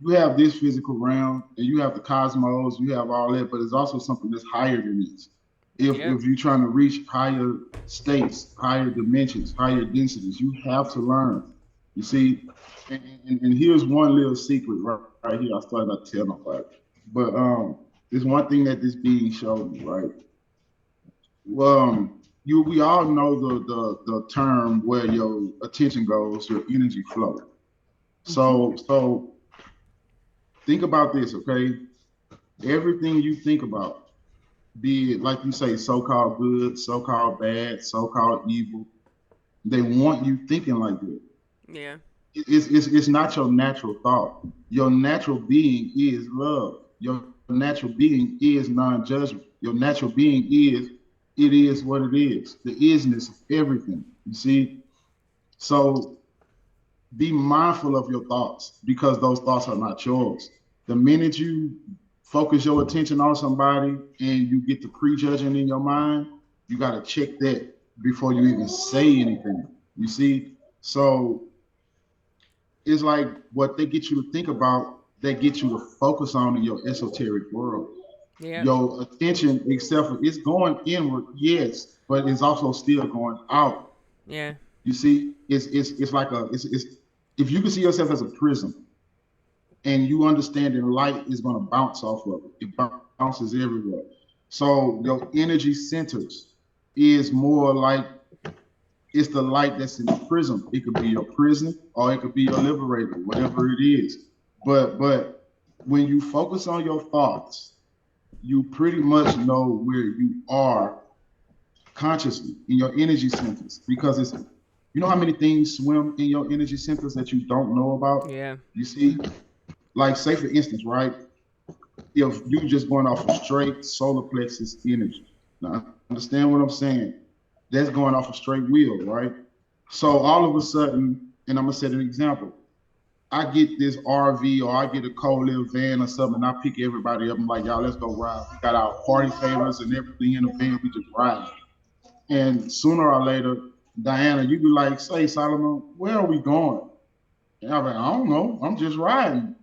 You have this physical realm and you have the cosmos, you have all that, but it's also something that's higher than this. Yep. If you're trying to reach higher states, higher dimensions, higher densities, you have to learn. You see, and here's one little secret right here. I started not to tell nobody, but there's one thing that this being showed me, right? Well, we all know the term where your attention goes, your energy flow. So think about this, okay? Everything you think about, be it like you say, so-called good, so-called bad, so-called evil, they want you thinking like that. Yeah. It's not your natural thought. Your natural being is love. Your natural being is non-judgment. Your natural being is it is what it is. The isness of everything. You see? So be mindful of your thoughts because those thoughts are not yours. The minute you focus your attention on somebody and you get the prejudging in your mind, you got to check that before you even say anything. You see? So it's like what they get you to think about, they get you to focus on in your esoteric world. Yep. Your attention, except for it's going inward, yes, but it's also still going out. Yeah. You see, it's like it's if you can see yourself as a prism and you understand that light is going to bounce off of it, it bounces everywhere. So your energy centers is more like it's the light that's in the prism. It could be your prison or it could be your liberator, whatever it is. But when you focus on your thoughts, you pretty much know where you are consciously in your energy centers because it's you know how many things swim in your energy centers that you don't know about. Yeah. You see, like say for instance, right? If you just going off of straight solar plexus energy, now understand what I'm saying? That's going off a straight wheel, right? So all of a sudden, and I'm gonna set an example. I get this RV or I get a cold little van or something, and I pick everybody up. I'm like, y'all, let's go ride. We got our party favors and everything in the van. We just ride. And sooner or later, Diana, you be like, say, Solomon, where are we going? And I'm like, I don't know. I'm just riding.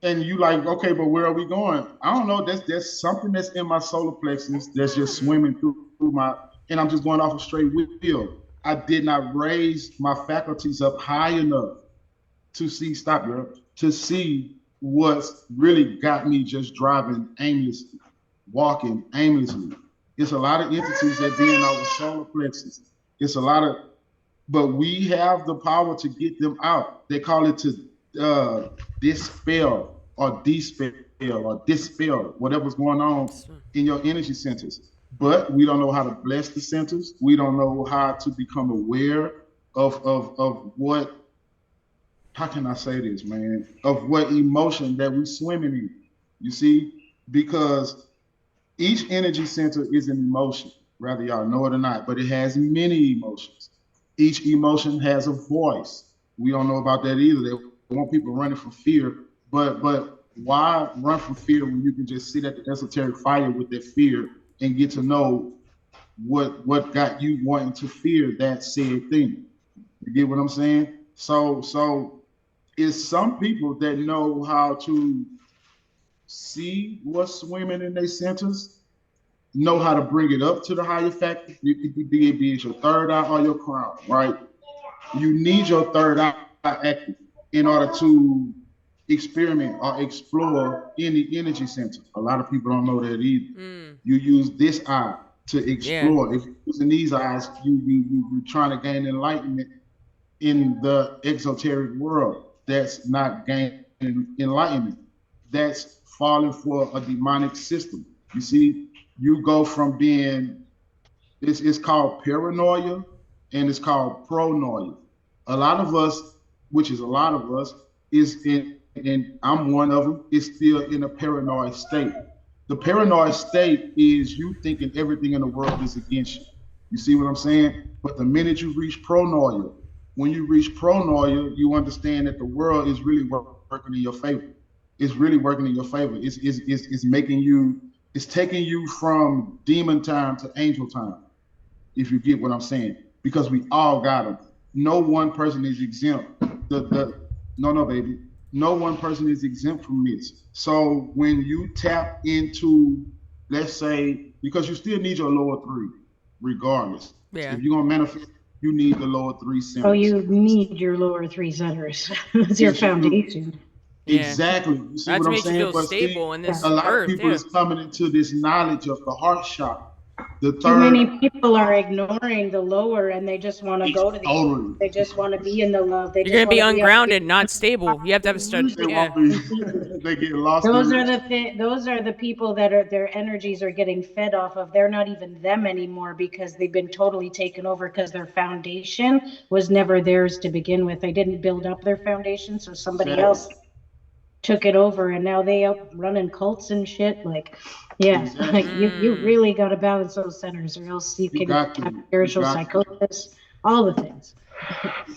And you like, okay, but where are we going? I don't know. That's something that's in my solar plexus that's just Mm. swimming through my, and I'm just going off a straight wheel. I did not raise my faculties up high enough to see, stop, girl, to see what's really got me just driving aimlessly, walking aimlessly. It's a lot of entities that be in our solar plexus. It's a lot of, but we have the power to get them out. They call it to dispel or dispel whatever's going on So- in your energy centers. But we don't know how to bless the centers. We don't know how to become aware of what how can I say this, man? Of what emotion that we swimming in. You see, because each energy center is an emotion, whether y'all know it or not, but it has many emotions. Each emotion has a voice. We don't know about that either. They want people running from fear, but why run from fear when you can just sit at the esoteric fire with that fear and get to know what got you wanting to fear that said thing? You get what I'm saying? So it's some people that know how to see what's swimming in their centers, know how to bring it up to the higher factor. Be it your third eye or your crown, right? You need your third eye active in order to experiment or explore any energy center. A lot of people don't know that either. Mm. You use this eye to Yeah. explore. If you're using these eyes, you're trying to gain enlightenment in the exoteric world that's not gaining enlightenment. That's falling for a demonic system. You see, you go from being it's called paranoia and it's called pronoia. A lot of us, which is a lot of us, is and I'm one of them, is still in a paranoid state. The paranoid state is you thinking everything in the world is against you. You see what I'm saying? But the minute you reach pronoia, when you reach pronoia, you understand that the world is really working in your favor. It's really working in your favor. It's making you, it's taking you from demon time to angel time, if you get what I'm saying. because we all got them. No one person is exempt. No, baby. No one person is exempt from this. So when you tap into, let's say, because you still need your lower three, regardless. Yeah. If you're gonna manifest, you need the lower three centers. Oh, you need your lower three centers. That's your foundation. Exactly. You see That's what to I'm make you saying? feel But stable in this a lot of earth. people Yeah. is coming into this knowledge of the heart chakra. The Too third, many people are ignoring the lower, and they just want to go to the. totally. They just want to be in the love. They You're just gonna be want to be up ungrounded, here. not stable. You have to have a study. They Yeah. won't be. They get lost. Those are those are the people that are their energies are getting fed off of. They're not even them anymore because they've been totally taken over because their foundation was never theirs to begin with. They didn't build up their foundation, so somebody else took it over, and now they up running cults and shit. Like, yeah, Exactly. like you really got to balance those centers, or else you can have spiritual psychosis, all the things.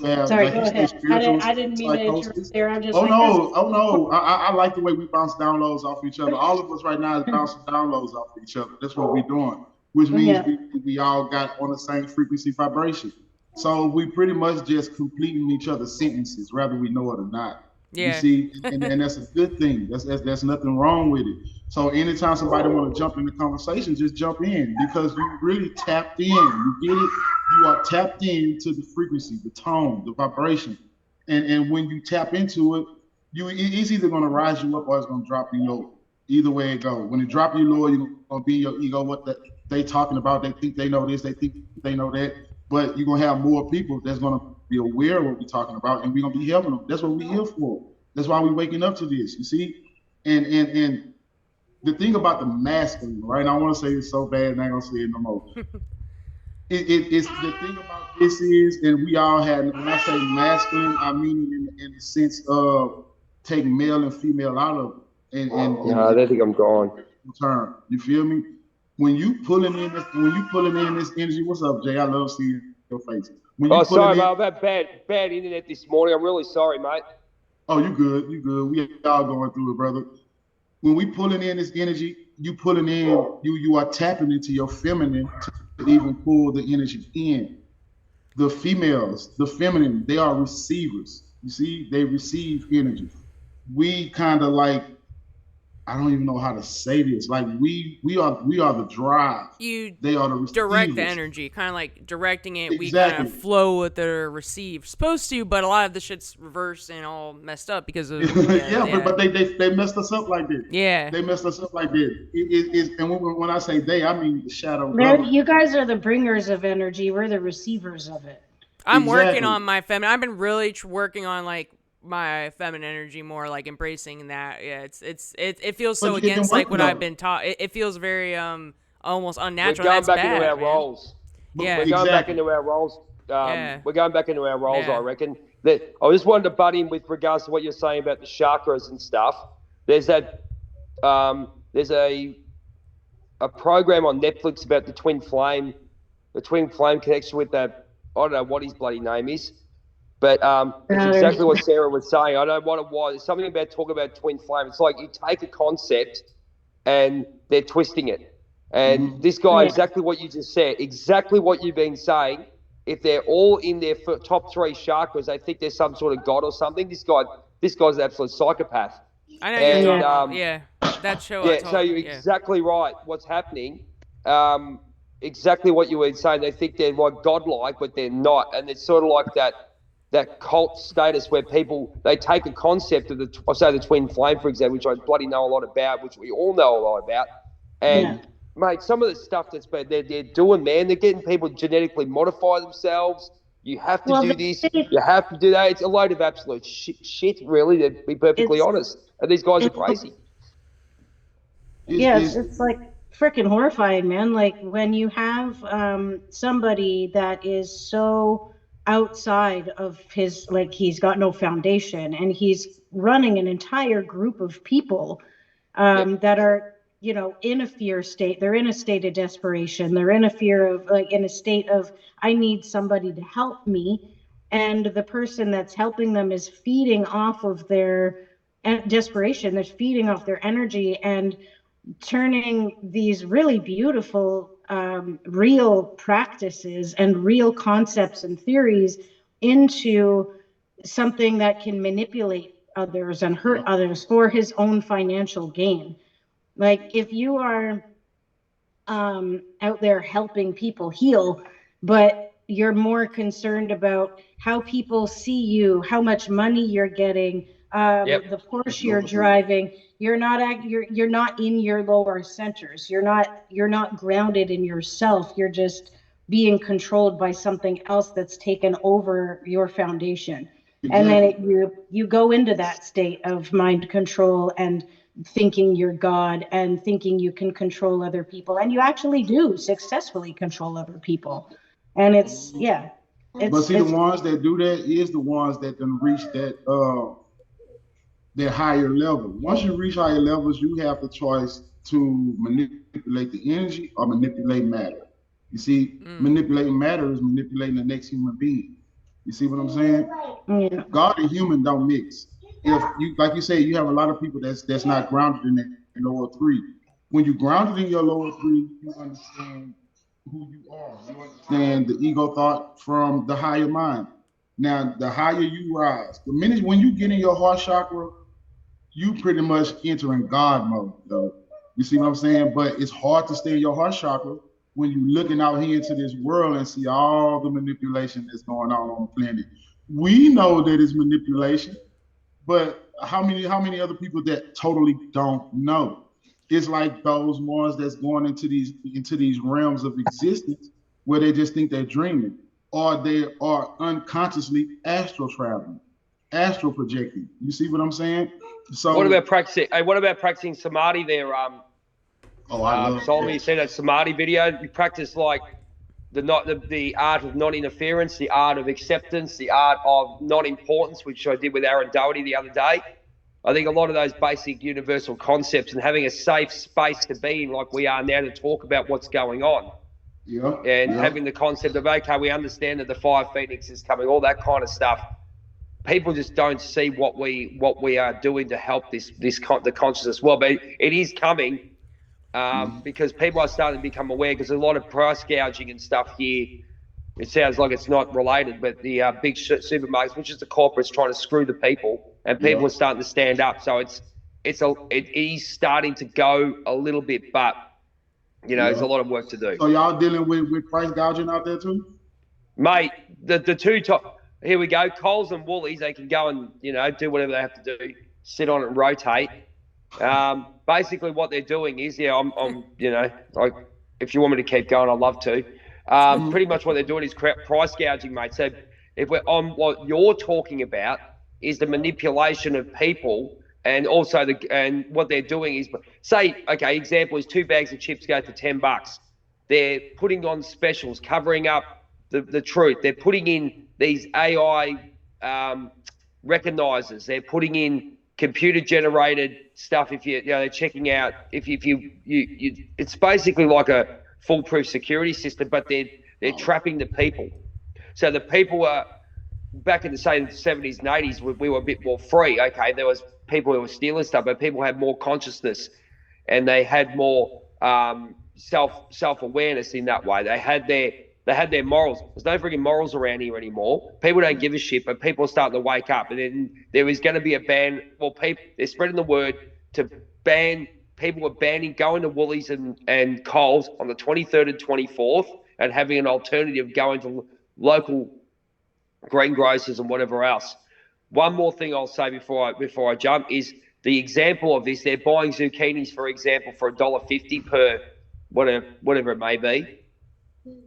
Yeah, Sorry, like go you say, ahead. spiritual I didn't mean to interrupt psychosis. there. I'm just Oh like, no, oh no. I like the way we bounce downloads off each other. All of us right now is bouncing downloads off each other. That's what we're doing, which means we all got on the same frequency vibration. So we pretty much just completing each other's sentences, whether we know it or not. You Yeah. see, and that's a good thing. That's nothing wrong with it. So anytime somebody want to jump in the conversation, just jump in because you really tapped in. You get it. You are tapped into the frequency, the tone, the vibration, and when you tap into it, it's either going to rise you up or it's going to drop you low. Either way it goes. When it drop you lower, you're going to be your ego. What they talking about? They think they know this. They think they know that. But you're gonna have more people that's gonna be aware of what we're talking about, and we're gonna be helping them. That's what we're here for. That's why we're waking up to this. You see, and the thing about the masculine, right? I want to say it so bad, and I ain't gonna say it no more. It's the thing about this is, and we all had. When I say masculine, I mean in the sense of taking male and female out of it. I don't think I'm gone. Term, you feel me? When you pulling in this energy, what's up, Jay? I love seeing your face. Sorry, mate. I've had bad internet this morning. I'm really sorry, mate. Oh, you good. We all going through it, brother. When we pulling in this energy, you pulling in, you are tapping into your feminine to even pull the energy in. The females, the feminine, they are receivers. You see, they receive energy. We kind of like, I don't even know how to say this. Like we are the drive. They are the receivers. Direct the energy, kind of like directing it. Exactly. We kind of flow with the receive. Supposed to, but a lot of the shit's reversed and all messed up because of but they messed us up like that. Yeah, they messed us up like that. And when I say they, I mean the shadow. You guys are the bringers of energy. We're the receivers of it. I'm working on my feminine. I've been really working on like my feminine energy more, like embracing that. Yeah, it feels so against like what I've been taught. It feels very almost unnatural. We're going back into our roles. Yeah, we're going back into our roles. We're going back into our roles. I reckon. I just wanted to butt in with regards to what you're saying about the chakras and stuff. There's that. There's a program on Netflix about the twin flame connection with that. I don't know what his bloody name is. But it's exactly what Sarah was saying. I don't know what it was. It's something about talking about twin flame. It's like you take a concept and they're twisting it. And this guy, exactly what you just said, exactly what you've been saying. If they're all in their top three chakras, they think there's some sort of god or something. This guy's an absolute psychopath. I know you're talking about, that show. Yeah, so you're exactly right. What's happening? Exactly what you were saying. They think they're like godlike, but they're not. And it's sort of like that cult status where people, they take a concept of the twin flame, for example, which I bloody know a lot about, which we all know a lot about. And, mate, some of the stuff they're doing, man, they're getting people to genetically modify themselves. You have to do this. You have to do that. It's a load of absolute shit, really, to be perfectly honest. And these guys are crazy. It's like freaking horrifying, man. Like when you have somebody that is so outside of his, like he's got no foundation and he's running an entire group of people that are, in a fear state. They're in a state of desperation. They're in a fear of, like, in a state of, I need somebody to help me. And the person that's helping them is feeding off of their desperation. They're feeding off their energy. And turning these really beautiful real practices and real concepts and theories into something that can manipulate others and hurt others for his own financial gain. Like, if you are out there helping people heal, but you're more concerned about how people see you, how much money you're getting, the Porsche you're driving, you're not in your lower centers. You're not grounded in yourself. You're just being controlled by something else that's taken over your foundation. And then you go into that state of mind control and thinking you're God and thinking you can control other people, and you actually do successfully control other people. And but see, the ones that do that is the ones that then reach that higher level. Once you reach higher levels, you have the choice to manipulate the energy or manipulate matter. You see, manipulating matter is manipulating the next human being. You see what I'm saying? Yeah. God and human don't mix. If you, like you say, you have a lot of people that's not grounded in that lower three. When you grounded in your lower three, you understand who you are. You understand the ego thought from the higher mind. Now, the higher you rise, the minute when you get in your heart chakra, you pretty much enter in God mode, though. You see what I'm saying? But it's hard to stay in your heart chakra when you're looking out here into this world and see all the manipulation that's going on the planet. We know that it's manipulation, but how many other people that totally don't know? It's like those ones that's going into these realms of existence where they just think they're dreaming, or they are unconsciously astral traveling, astral projecting. You see what I'm saying? So what about practicing? Hey, what about practicing samadhi there? I love Solomon, you see that samadhi video? You practice like the art of non-interference, the art of acceptance, the art of non-importance, which I did with Aaron Doherty the other day. I think a lot of those basic universal concepts and having a safe space to be in, like we are now, to talk about what's going on. Having the concept of, okay, we understand that the fire phoenix is coming, all that kind of stuff. People just don't see what we are doing to help the consciousness well, but it is coming. Because people are starting to become aware, because there's a lot of price gouging and stuff here. It sounds like it's not related, but the big supermarkets, which is the corporates trying to screw the people, and people are starting to stand up. So it is starting to go a little bit, but there's a lot of work to do. So y'all dealing with price gouging out there too, mate? The two top. Here we go. Coles and Woolies, they can go and do whatever they have to do, sit on it and rotate. Basically what they're doing is, I'm like, if you want me to keep going, I'd love to. Pretty much what they're doing is price gouging, mate. So if we're on what you're talking about is the manipulation of people, and also and what they're doing is, say, okay, example is 2 bags of chips go for $10. They're putting on specials, covering up the truth. They're putting in these AI recognizers. They're putting in computer generated stuff. If they're checking out, if you it's basically like a foolproof security system, but they're trapping the people. So the people were back in the 70s and 80s, we were a bit more free. Okay, there was people who were stealing stuff, but people had more consciousness and they had more self-awareness in that way. They had their morals. There's no freaking morals around here anymore. People don't give a shit, but people are starting to wake up. And then there is going to be a ban. Well, they're spreading the word to ban. People are banning going to Woolies and Coles on the 23rd and 24th and having an alternative going to local greengrocers and whatever else. One more thing I'll say before I jump is the example of this. They're buying zucchinis, for example, for $1.50 per whatever it may be,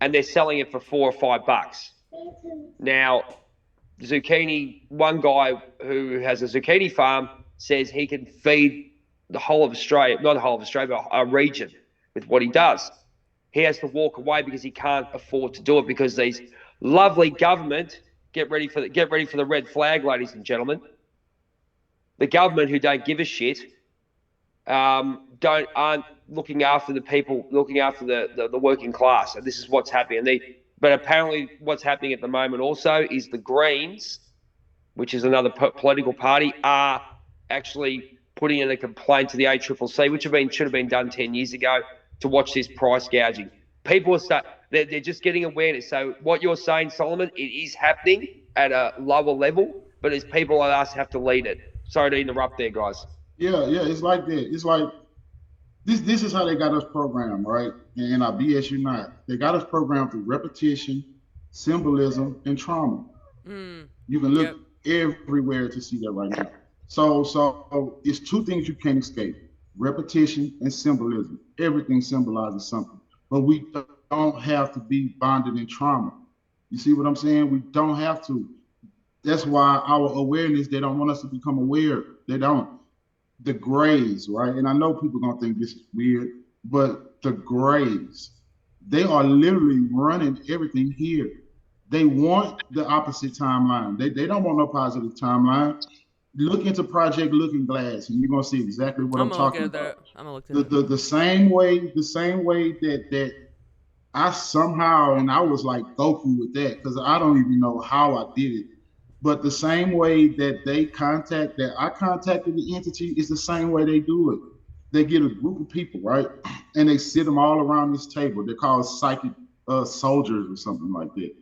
and they're selling it for $4 or $5. Now, zucchini. One guy who has a zucchini farm says he can feed the whole of Australia, not the whole of Australia, but a region with what he does. He has to walk away because he can't afford to do it because these lovely government. Get ready for the red flag, ladies and gentlemen. The government, who don't give a shit, aren't looking after the people, looking after the working class, and this is what's happening. But apparently, what's happening at the moment also is the Greens, which is another political party, are actually putting in a complaint to the ACCC, which should have been done 10 years ago, to watch this price gouging. People are they're just getting awareness. So what you're saying, Solomon, it is happening at a lower level, but it's people like us have to lead it. Sorry to interrupt there, guys. Yeah, it's like that. It's like this is how they got us programmed, right? And I BS you not. They got us programmed through repetition, symbolism, and trauma. You can look everywhere to see that right now. So it's two things you can't escape: repetition and symbolism. Everything symbolizes something, but we don't have to be bonded in trauma. You see what I'm saying? We don't have to. That's why our awareness, they don't want us to become aware. They don't. The grays, right? And I know people are gonna think this is weird, but the grays, they are literally running everything here. They want the opposite timeline. They don't want no positive timeline. Look into Project Looking Glass, and you're gonna see exactly what I'm talking about. I'm gonna look at the same way that I somehow, and I was like Goku with that, because I don't even know how I did it. But the same way that I contacted the entity is the same way they do it. They get a group of people, right? And they sit them all around this table. They're called psychic soldiers or something like that.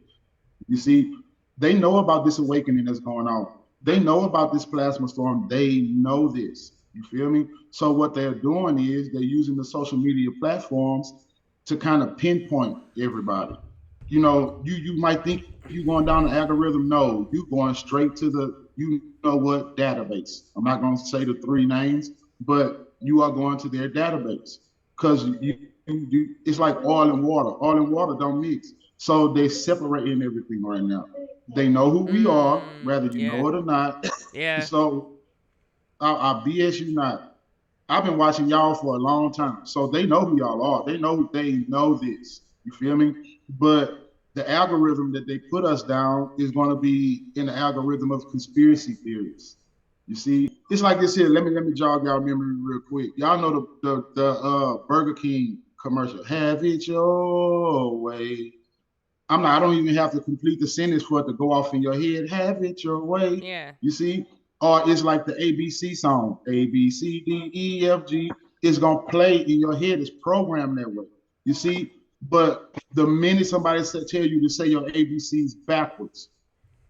You see, they know about this awakening that's going on. They know about this plasma storm. They know this. You feel me? So what they're doing is they're using the social media platforms to kind of pinpoint everybody. You know, you might think you're going down the algorithm. No, you're going straight to the, you know what, database. I'm not going to say the three names, but you are going to their database, because it's like oil and water. Oil and water don't mix. So they're separating everything right now. They know who we are, whether you know it or not. Yeah. So I BS you not. I've been watching y'all for a long time, so they know who y'all are. They know this. You feel me? But the algorithm that they put us down is going to be in the algorithm of conspiracy theories. You see, it's like this here. Let me jog y'all memory real quick. Y'all know the Burger King commercial. Have it your way. I don't even have to complete the sentence for it to go off in your head. Have it your way. Yeah. You see? Or it's like the ABC song. A, B, C, D, E, F, G. It's going to play in your head. It's programmed that way. You see? But the minute somebody tell you to say your ABCs backwards,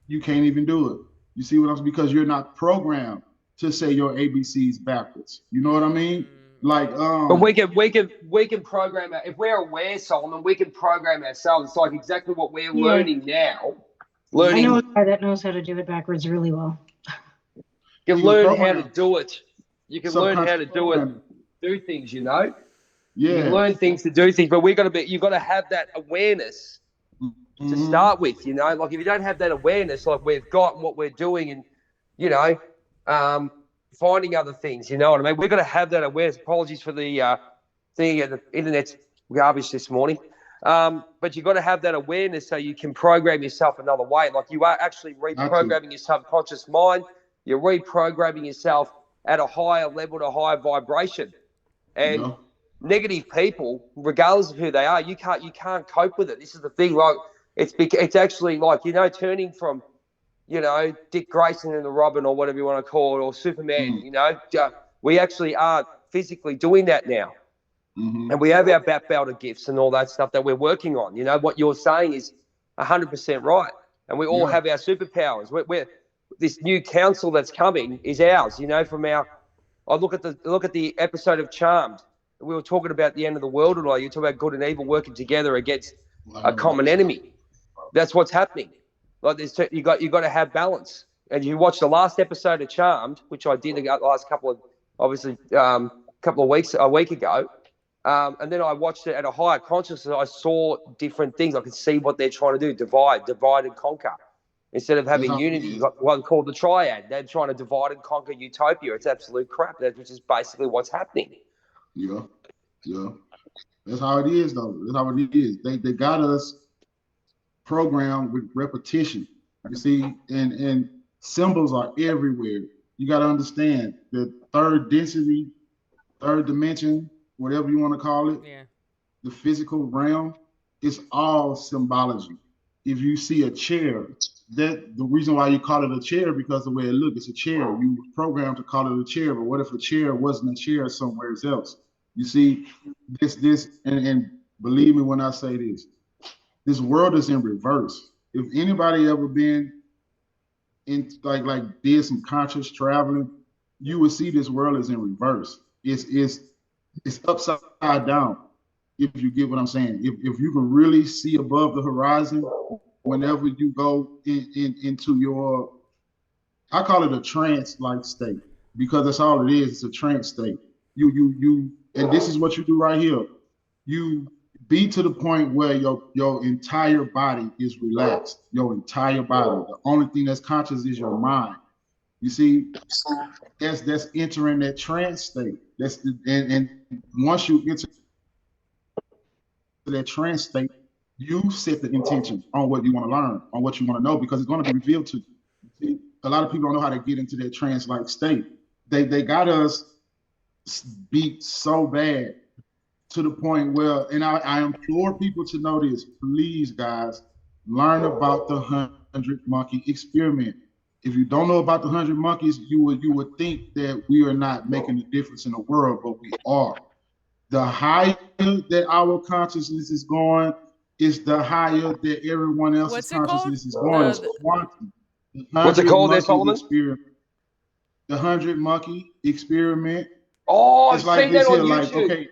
you can't even do it. You see what I'm saying? Because you're not programmed to say your ABCs backwards. You know what I mean? Like, but we can program it. If we're aware, Solomon, we can program ourselves. It's like exactly what we're learning now. I know a guy that knows how to do it backwards really well. You can learn how to do it. You can learn how to do things, you know? Yeah. You can learn things to do things, but you've got to have that awareness to start with, you know? Like if you don't have that awareness, like we've got and what we're doing and, you know, finding other things, you know what I mean? We've got to have that awareness. Apologies for the thing at the internet's garbage this morning. But you've got to have that awareness so you can program yourself another way. Like you are actually reprogramming your subconscious mind. You're reprogramming yourself at a higher level, to a higher vibration. And negative people, regardless of who they are, you can't cope with it. This is the thing. Like it's actually like, you know, turning from, you know, Dick Grayson and the Robin or whatever you want to call it, or Superman, you know, we actually are physically doing that now. And we have our back-belted gifts and all that stuff that we're working on. You know, what you're saying is 100% right. And we all have our superpowers. We're this new council that's coming is ours, you know, from our, I look at the episode of Charmed. We were talking about the end of the world, and you talk about good and evil working together against a common enemy. That's what's happening. Like you got to have balance. And you watch the last episode of Charmed, which I did the last a week ago. And then I watched it at a higher consciousness. I saw different things. I could see what they're trying to do: divide and conquer. Instead of having unity, you got one called the triad. They're trying to divide and conquer utopia. It's absolute crap. Which is basically what's happening. Yeah. That's how it is, though. That's how it is. They got us programmed with repetition. You see, and symbols are everywhere. You got to understand the third density, third dimension, whatever you want to call it, the physical realm, it's all symbology. If you see a chair, that the reason why you call it a chair because the way it looks, it's a chair. You were programmed to call it a chair, but what if a chair wasn't a chair somewhere else? You see, and believe me when I say this world is in reverse. If anybody ever been in like did some conscious traveling, you would see this world is in reverse. It's upside down. If you get what I'm saying, if you can really see above the horizon, whenever you go into your, I call it a trance-like state because that's all it is. It's a trance state. And this is what you do right here. You be to the point where your entire body is relaxed. Your entire body. The only thing that's conscious is your mind. You see, that's entering that trance state. And once you enter that trance state, you set the intention on what you want to learn, on what you want to know, because it's going to be revealed to you. See, a lot of people don't know how to get into that trance-like state. They got us beat so bad to the point where, and I implore people to know this, please, guys, learn about the 100 monkey experiment. If you don't know about the 100 monkeys, you would think that we are not making a difference in the world, but we are. The higher that our consciousness is going, is the higher that everyone else's consciousness is going. It's quantum. What's it called there, Solomon? The 100 monkey experiment. Oh, I've seen that on YouTube. Like, okay,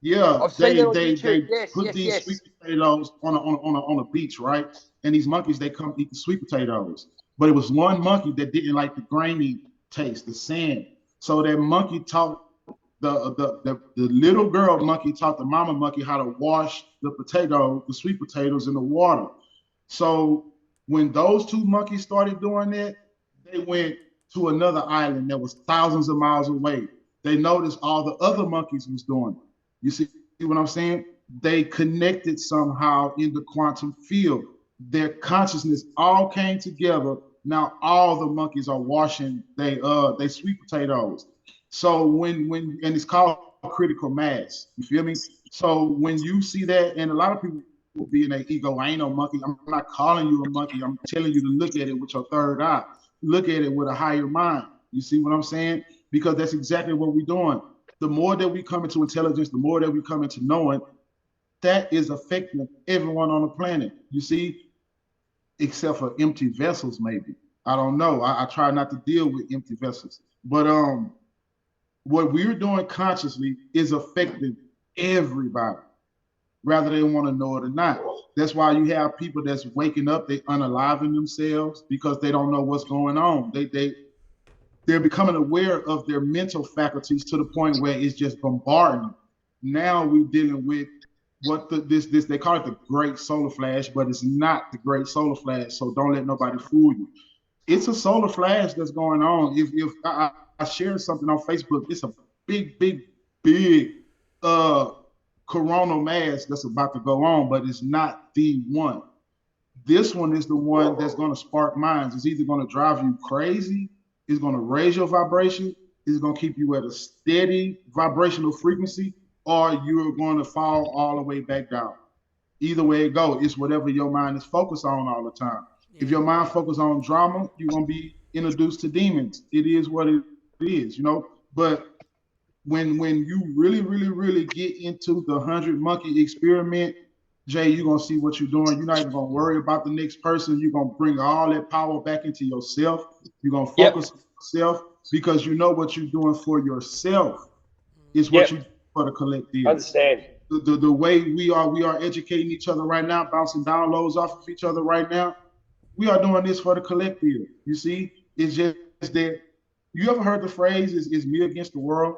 yeah, they put these sweet potatoes on a beach, right? And these monkeys, they come eat the sweet potatoes. But it was one monkey that didn't like the grainy taste, the sand. So that monkey taught the little girl monkey taught the mama monkey how to wash the sweet potatoes in the water. So when those two monkeys started doing that, they went to another island that was thousands of miles away. They noticed all the other monkeys was doing it. You see what I'm saying? They connected somehow in the quantum field. Their consciousness all came together. Now all the monkeys are washing they sweet potatoes. So when and it's called critical mass. You feel me? So when you see that, and a lot of people will be in their ego, I ain't no monkey. I'm not calling you a monkey. I'm telling you to look at it with your third eye. Look at it with a higher mind. You see what I'm saying? Because that's exactly what we're doing. The more that we come into intelligence, the more that we come into knowing, that is affecting everyone on the planet. You see, except for empty vessels, maybe. I don't know. I try not to deal with empty vessels. But what we're doing consciously is affecting everybody, whether they want to know it or not. That's why you have people that's waking up, they unaliving themselves because they don't know what's going on. They're becoming aware of their mental faculties to the point where it's just bombarding them. Now we're dealing with what this they call it the great solar flash, but it's not the great solar flash. So don't let nobody fool you. It's a solar flash that's going on. If I shared something on Facebook, it's a big coronal mass that's about to go on, but it's not the one. This one is the one that's going to spark minds. It's either going to drive you crazy, it's going to raise your vibration, it's going to keep you at a steady vibrational frequency, or you're going to fall all the way back down. Either way it goes, it's whatever your mind is focused on all the time. If your mind focuses on drama, you're going to be introduced to demons. It is what it is, you know. But when you really get into the 100 monkey experiment, Jay, you're going to see what you're doing. You're not even going to worry about the next person. You're going to bring all that power back into yourself. You're going to focus on yourself because you know what you're doing for yourself is what you do for the collective. Understand. The way we are educating each other right now, bouncing downloads off of each other right now. We are doing this for the collective. You see, it's just that you ever heard the phrase is me against the world?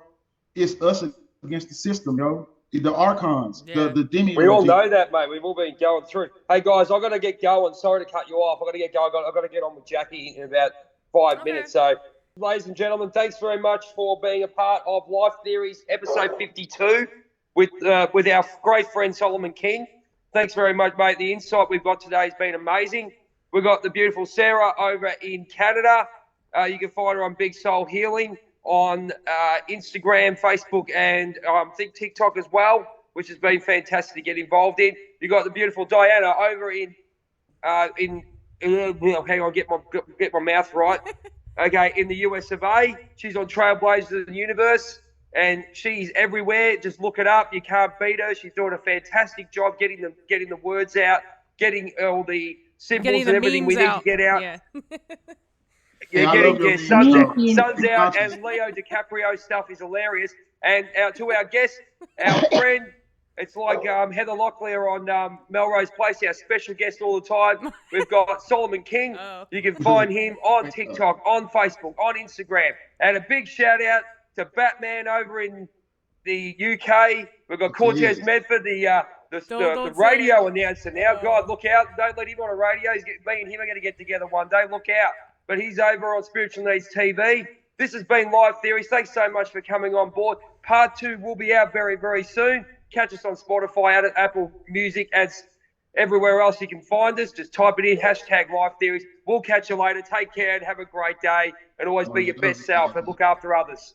It's us against the system, yo. The archons, the demiurge. We all know that, mate. We've all been going through. Hey, guys, I've got to get going. Sorry to cut you off. I've got to get going. I've got to get on with Jackie in about 5 minutes. So, ladies and gentlemen, thanks very much for being a part of Life Theories, episode 52, with our great friend Solomon King. Thanks very much, mate. The insight we've got today has been amazing. We've got the beautiful Sarah over in Canada. You can find her on Big Soul Healing on Instagram, Facebook, and I think TikTok as well, which has been fantastic to get involved in. You've got the beautiful Diana over in hang on, get my mouth right. Okay, in the US of A, she's on Trailblazers of the Universe, and she's everywhere. Just look it up. You can't beat her. She's doing a fantastic job getting the words out, getting all the symbols and everything we need to get out. Yeah. Getting Suns out, and Leo DiCaprio stuff is hilarious. And to our guest, our friend, it's like Heather Locklear on Melrose Place, our special guest all the time. We've got Solomon King. Oh. You can find him on TikTok, on Facebook, on Instagram. And a big shout out to Batman over in the UK. We've got Cortez Medford, the radio announcer now. God, look out. Don't let him on a radio. Me and him are going to get together one day. Look out. But he's over on Spiritual Needs TV. This has been Live Theories. Thanks so much for coming on board. Part 2 will be out very, very soon. Catch us on Spotify, at Apple Music, as everywhere else you can find us. Just type it in, #Live Theories. We'll catch you later. Take care and have a great day. And always be your best self and look after others.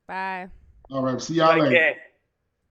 Bye. All right. See y'all later. Take care.